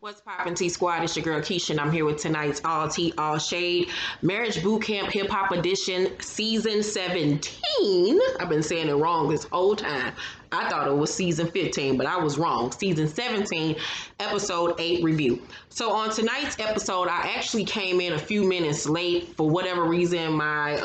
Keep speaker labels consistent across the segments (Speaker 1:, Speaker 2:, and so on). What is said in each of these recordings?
Speaker 1: What's poppin' T Squad? It's your girl Keisha, and I'm here with tonight's All Tea, All Shade Marriage Boot Camp Hip Hop Edition Season 17. I've been saying it wrong this whole time. I thought it was Season 15, but I was wrong. Season 17, Episode 8 review. So on tonight's episode, I actually came in a few minutes late. For whatever reason, my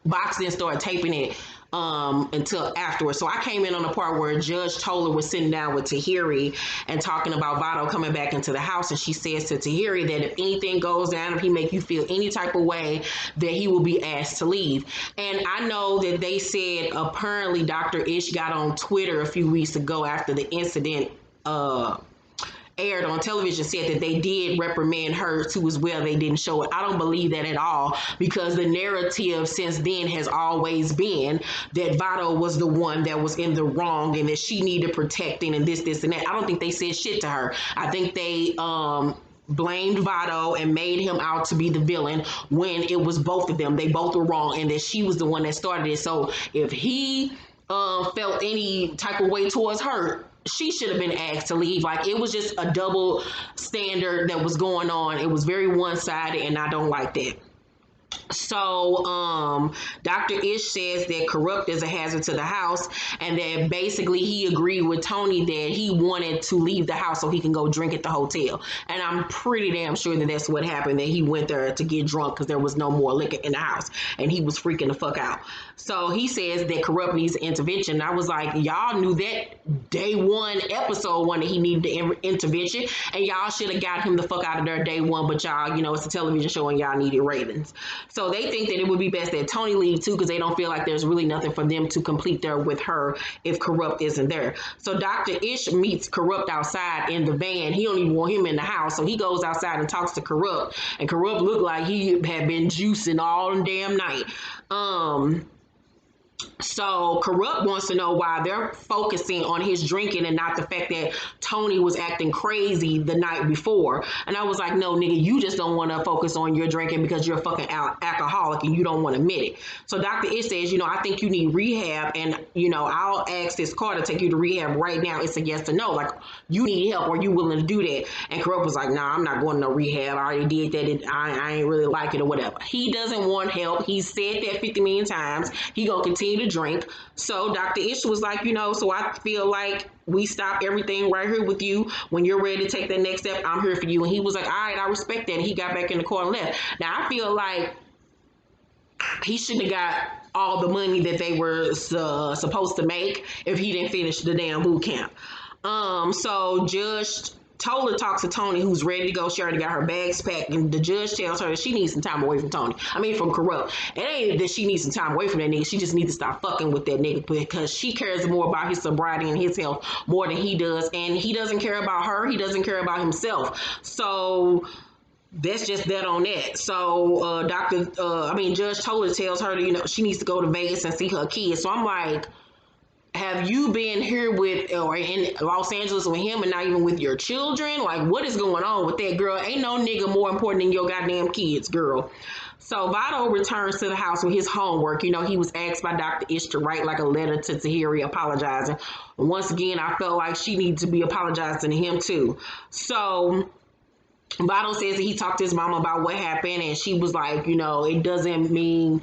Speaker 1: box didn't start taping it until afterwards. So I came in on the part where Judge Toller was sitting down with Tahiri and talking about Vado coming back into the house, and she says to Tahiri that if anything goes down, if he make you feel any type of way, that he will be asked to leave. And I know that they said apparently Dr. Ish got on Twitter a few weeks ago after the incident aired on television, said that they did reprimand her too as well. They didn't show it. I don't believe that at all, because the narrative since then has always been that Vado was the one that was in the wrong and that she needed protecting and this and that. I don't think they said shit to her. I think they blamed Vado and made him out to be the villain when it was both of them. They both were wrong, and that she was the one that started it. So if he felt any type of way towards her, she should have been asked to leave. Like, it was just a double standard that was going on. It was very one-sided, and I don't like that. So Dr. Ish says that Corrupt is a hazard to the house, and that basically he agreed with Tony that he wanted to leave the house so he can go drink at the hotel. And I'm pretty damn sure that that's what happened, that he went there to get drunk because there was no more liquor in the house and he was freaking the fuck out. So he says that Corrupt needs intervention. And I was like, y'all knew that day one, episode one, that he needed the intervention, and y'all should have got him the fuck out of there day one. But y'all, it's a television show and y'all needed ratings. So they think that it would be best that Tony leave too, because they don't feel like there's really nothing for them to complete there with her if Corrupt isn't there. So Dr. Ish meets Corrupt outside in the van. He don't even want him in the house, so he goes outside and talks to Corrupt, and Corrupt looked like he had been juicing all damn night. So Corrupt wants to know why they're focusing on his drinking and not the fact that Tony was acting crazy the night before. And I was like, no, nigga, you just don't want to focus on your drinking because you're a fucking alcoholic and you don't want to admit it. So Dr. Ish says, I think you need rehab, and, I'll ask this car to take you to rehab right now. It's a yes or no. Like, you need help, or you willing to do that? And Corrupt was like, nah, I'm not going to no rehab. I already did that. I ain't really like it or whatever. He doesn't want help. He said that 50 million times. He gonna continue to drink. So Dr. Ish was like, so I feel like we stop everything right here with you. When you're ready to take that next step, I'm here for you. And he was like, all right, I respect that. And he got back in the car and left. Now, I feel like he shouldn't have got all the money that they were supposed to make if he didn't finish the damn boot camp. So Judge Toller talks to Tony, who's ready to go. She already got her bags packed, and the judge tells her that she needs some time away from Tony. From Corrupt. It ain't that she needs some time away from that nigga. She just needs to stop fucking with that nigga, because she cares more about his sobriety and his health more than he does. And he doesn't care about her. He doesn't care about himself. So that's just that on that. So Judge Toller tells her that, she needs to go to Vegas and see her kids. So I'm like, have you been here with, or in Los Angeles with him, and not even with your children? Like, what is going on with that, girl? Ain't no nigga more important than your goddamn kids, girl. So Vado returns to the house with his homework. He was asked by Dr. Ish to write like a letter to Tahiri apologizing. And once again, I felt like she needed to be apologizing to him too. So Vado says that he talked to his mama about what happened, and she was like, it doesn't mean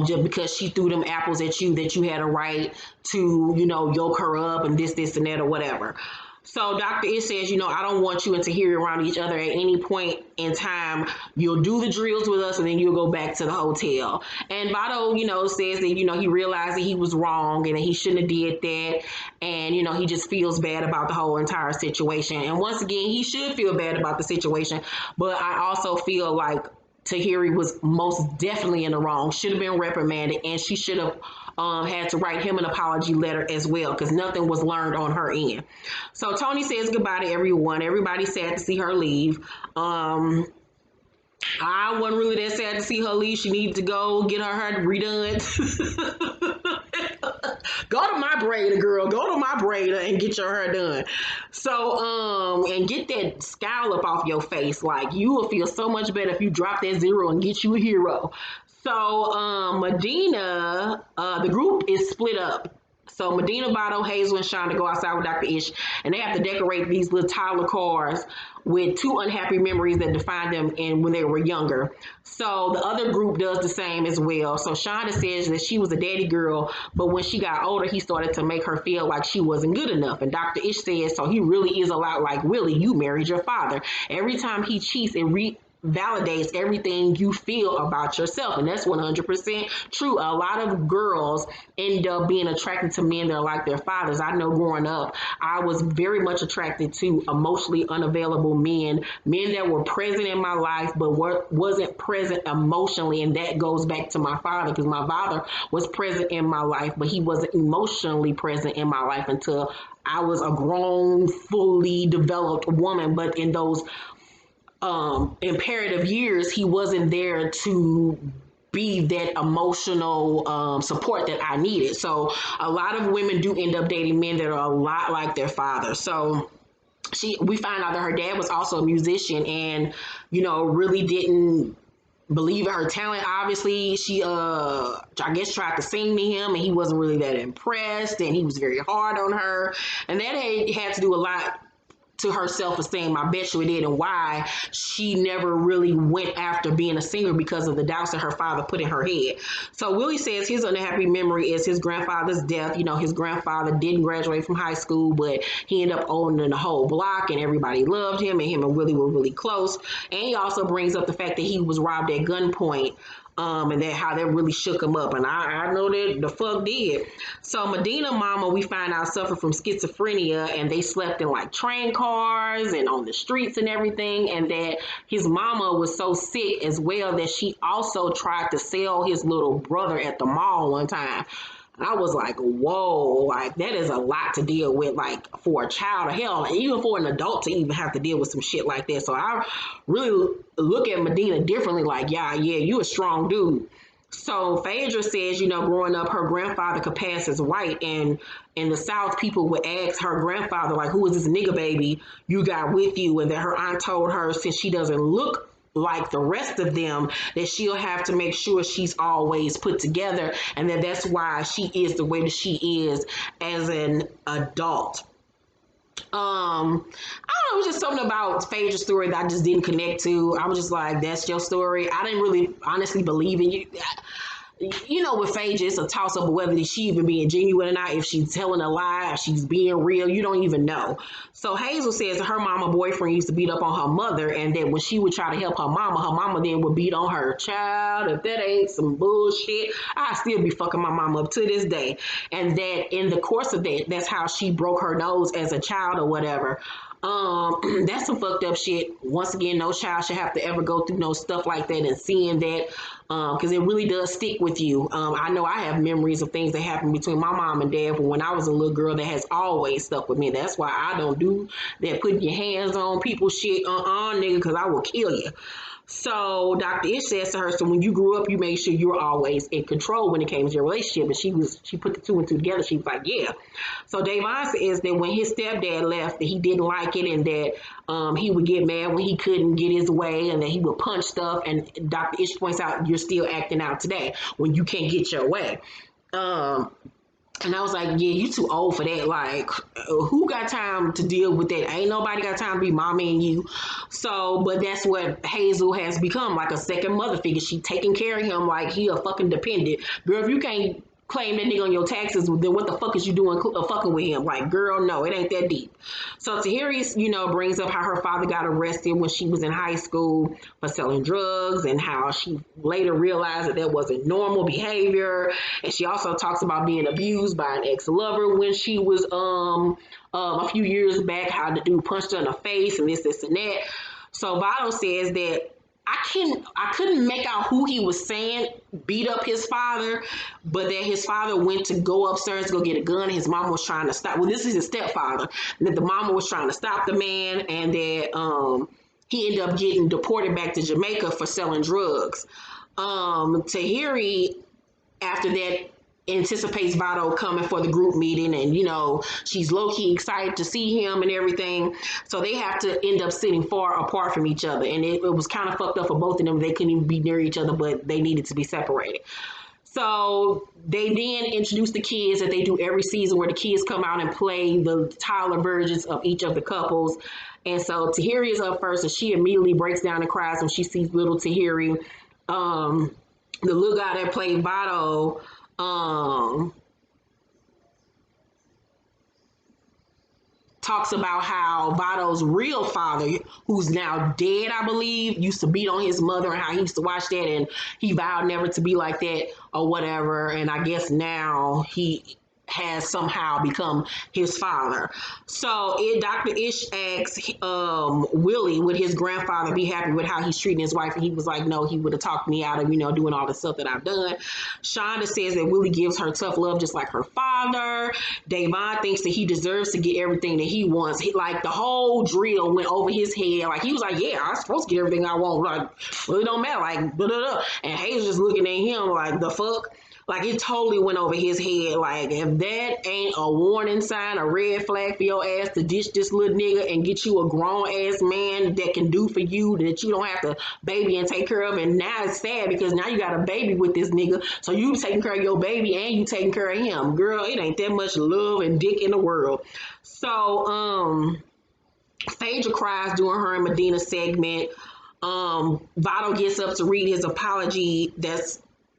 Speaker 1: just because she threw them apples at you that you had a right to, yoke her up and this and that or whatever. So Dr. Ish says, I don't want you and Tahiri around each other at any point in time. You'll do the drills with us, and then you'll go back to the hotel. And Vado, says that, he realized that he was wrong and that he shouldn't have did that. And, he just feels bad about the whole entire situation. And once again, he should feel bad about the situation. But I also feel like Tahiri was most definitely in the wrong, should have been reprimanded, and she should have had to write him an apology letter as well, because nothing was learned on her end. So Tony says goodbye to everyone. Everybody's sad to see her leave. I wasn't really that sad to see her leave. She needs to go get her hair redone. Go to my braider, girl. Go to my braider and get your hair done. So, and get that scowl up off your face. Like, you will feel so much better if you drop that zero and get you a hero. So, Medina, the group is split up. So Medina, Votto, Hazel, and Shonda go outside with Dr. Ish, and they have to decorate these little toddler cars with 2 unhappy memories that defined them in when they were younger. So the other group does the same as well. So Shonda says that she was a daddy girl, but when she got older, he started to make her feel like she wasn't good enough. And Dr. Ish says, so he really is a lot like Willie. You married your father. Every time he cheats, it validates everything you feel about yourself, and that's 100% true. A lot of girls end up being attracted to men that are like their fathers. I know growing up, I was very much attracted to emotionally unavailable men that were present in my life but wasn't present emotionally, and that goes back to my father, because my father was present in my life, but he wasn't emotionally present in my life until I was a grown, fully developed woman. But in those imperative years, he wasn't there to be that emotional support that I needed. So a lot of women do end up dating men that are a lot like their father. So we find out that her dad was also a musician, and really didn't believe in her talent. Obviously, she I guess tried to sing to him, and he wasn't really that impressed, and he was very hard on her, and that had to do a lot to her self-esteem. I bet you it did, and why she never really went after being a singer, because of the doubts that her father put in her head. So Willie says his unhappy memory is his grandfather's death. His grandfather didn't graduate from high school, but he ended up owning the whole block, and everybody loved him, and him and Willie were really close. And he also brings up the fact that he was robbed at gunpoint, and that how that really shook him up. And I know that the fuck did. So Medina mama, we find out, suffered from schizophrenia, and they slept in like train cars and on the streets and everything. And that his mama was so sick as well that she also tried to sell his little brother at the mall one time. And I was like, whoa, like that is a lot to deal with, like for a child, or hell, even for an adult to even have to deal with some shit like that. So I really look at Medina differently, like, yeah, you a strong dude. So Phaedra says, growing up, her grandfather could pass as white, and in the South, people would ask her grandfather, like, who is this nigga baby you got with you? And that her aunt told her, since she doesn't look like the rest of them, that she'll have to make sure she's always put together, and that's why she is the way that she is as an adult. I don't know, it was just something about Phaedra's story that I just didn't connect to. I was just like, that's your story. I didn't really honestly believe in you. With Phaedra, it's a toss-up of whether she even being genuine or not, if she's telling a lie, if she's being real, you don't even know. So Hazel says that her mama boyfriend used to beat up on her mother, and that when she would try to help her mama then would beat on her. Child, if that ain't some bullshit, I still be fucking my mama up to this day. And that in the course of that, that's how she broke her nose as a child or whatever. That's some fucked up shit. Once again, no child should have to ever go through no stuff like that, and seeing that, because it really does stick with you. I know I have memories of things that happened between my mom and dad from when I was a little girl that has always stuck with me. That's why I don't do that putting your hands on people's shit, nigga, because I will kill you. So Dr. Ish says to her, so when you grew up, you made sure you were always in control when it came to your relationship. And she put the 2 and 2 together. She was like, yeah. So Davon says that when his stepdad left, that he didn't like it, and that he would get mad when he couldn't get his way, and that he would punch stuff. And Dr. Ish points out, you're still acting out today when you can't get your way. And I was like, yeah, you too old for that. Like, who got time to deal with that? Ain't nobody got time to be momming you. So, but that's what Hazel has become, like a second mother figure. She taking care of him like he a fucking dependent. Girl, if you can't claim that nigga on your taxes, then what the fuck is you doing fucking with him? Like, girl, no, it ain't that deep. So Tahiri, brings up how her father got arrested when she was in high school for selling drugs, and how she later realized that wasn't normal behavior. And she also talks about being abused by an ex-lover when she was a few years back, how the dude punched her in the face and this and that. So Votto says that I couldn't make out who he was saying beat up his father, but that his father went to go upstairs to go get a gun, and his mama was trying to stop. Well, this is his stepfather. That the mama was trying to stop the man, and that he ended up getting deported back to Jamaica for selling drugs. Tahiri, after that, anticipates Votto coming for the group meeting, and she's low-key excited to see him and everything. So they have to end up sitting far apart from each other, and it was kind of fucked up for both of them. They couldn't even be near each other, but they needed to be separated. So they then introduce the kids that they do every season, where the kids come out and play the toddler versions of each of the couples. And so Tahiri is up first, and she immediately breaks down and cries when she sees little Tahiri. The little guy that played Vado, talks about how Vado's real father, who's now dead, I believe, used to beat on his mother, and how he used to watch that, and he vowed never to be like that or whatever. And I guess now he has somehow become his father. So Dr. Ish asks Willie, would his grandfather be happy with how he's treating his wife? And he was like, no, he would have talked me out of, doing all the stuff that I've done. Shonda says that Willie gives her tough love just like her father. Davon thinks that he deserves to get everything that he wants. Like the whole drill went over his head. Like he was like, yeah, I'm supposed to get everything I want. Like, well, it don't matter. Like, blah, blah, blah. And Hayes just looking at him like, the fuck? Like it totally went over his head. Like if that ain't a warning sign, a red flag for your ass to ditch this little nigga and get you a grown ass man that can do for you, that you don't have to baby and take care of. And now it's sad because now you got a baby with this nigga. So you taking care of your baby and you taking care of him. Girl, it ain't that much love and dick in the world. So Phaedra cries during her and Medina segment. Vado gets up to read his apology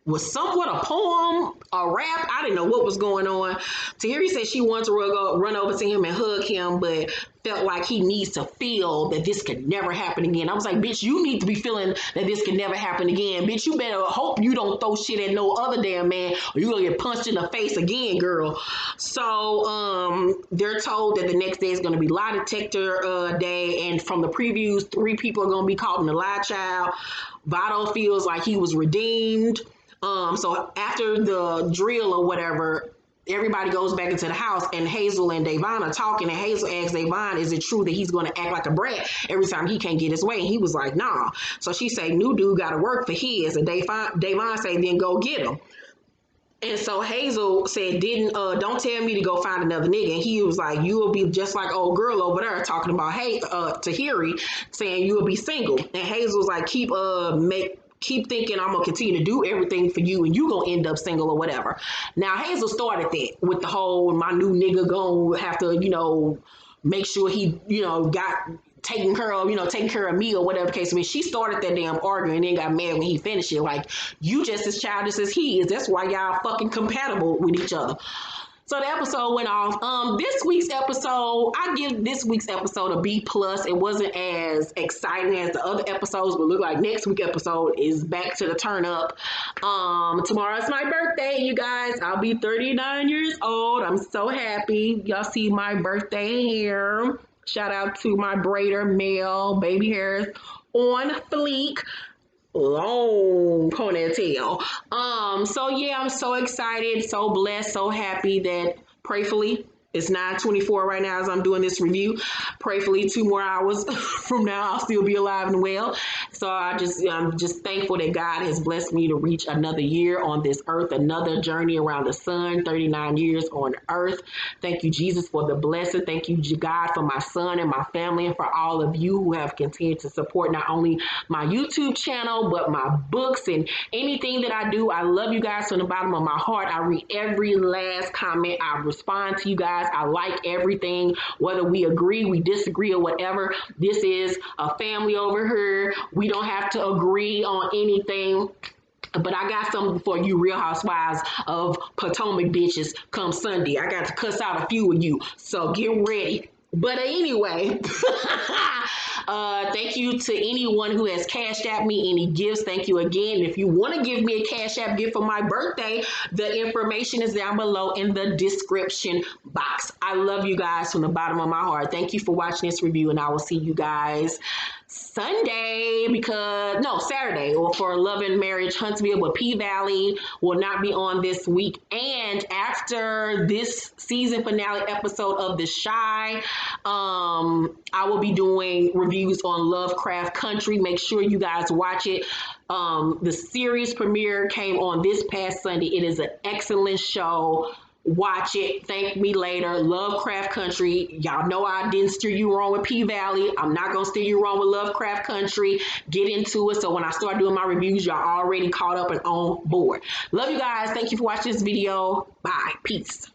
Speaker 1: was somewhat a poem, a rap. I didn't know what was going on. Tahiri said she wanted to run over to him and hug him, but felt like he needs to feel that this could never happen again. I was like, bitch, you need to be feeling that this could never happen again. Bitch, you better hope you don't throw shit at no other damn man, or you're gonna get punched in the face again, girl. So they're told that the next day is gonna be lie detector day, and from the previews, 3 people are gonna be caught in the lie child. Vado feels like he was redeemed. So after the drill or whatever, everybody goes back into the house, and Hazel and Davon are talking, and Hazel asks Davon, is it true that he's going to act like a brat every time he can't get his way? And he was like, nah. So she say, new dude got to work for his, and Davon say, then go get him. And so Hazel said, don't tell me to go find another nigga. And he was like, you will be just like old girl over there talking about, Tahiri, saying you will be single. And Hazel was like, keep thinking I'm gonna continue to do everything for you and you gonna end up single or whatever. Now Hazel started that with the whole, my new nigga gonna have to, make sure he, got taking care of me or whatever the case may be. She started that damn arguing and then got mad when he finished it. Like, you just as childish as he is. That's why y'all fucking compatible with each other. So the episode went off. This week's episode, I give this week's episode a B+. It wasn't as exciting as the other episodes, but look like next week's episode is back to the turn up. Tomorrow's my birthday, you guys. I'll be 39 years old. I'm so happy. Y'all see my birthday here. Shout out to my braider, Mel. Baby hairs on fleek. Long ponytail. So yeah, I'm so excited, so blessed, so happy that prayfully it's 9:24 right now as I'm doing this review. Prayfully 2 more hours from now I'll still be alive and well. So I'm just thankful that God has blessed me to reach another year on this earth, another journey around the sun, 39 years on earth. Thank you, Jesus, for the blessing. Thank you, God, for my son and my family, and for all of you who have continued to support not only my YouTube channel, but my books and anything that I do. I love you guys from the bottom of my heart. I read every last comment. I respond to you guys. I like everything, whether we agree, we disagree, or whatever. This is a family over here. We don't have to agree on anything. But I got something for you Real Housewives of Potomac bitches come Sunday. I got to cuss out a few of you, so get ready. But anyway, thank you to anyone who has cashed out me any gifts. Thank you again. If you want to give me a cash app gift for my birthday, the information is down below in the description box. I love you guys from the bottom of my heart. Thank you for watching this review, and I will see you guys Saturday, or for Love and Marriage Huntsville, but P-Valley will not be on this week. And after this season finale episode of The Chi, I will be doing reviews on Lovecraft Country. Make sure you guys watch it. The series premiere came on this past Sunday. It is an excellent show. Watch it. Thank me later. Lovecraft Country. Y'all know I didn't steer you wrong with P Valley. I'm not gonna steer you wrong with Lovecraft Country. Get into it. So when I start doing my reviews, y'all already caught up and on board. Love you guys. Thank you for watching this video. Bye. Peace.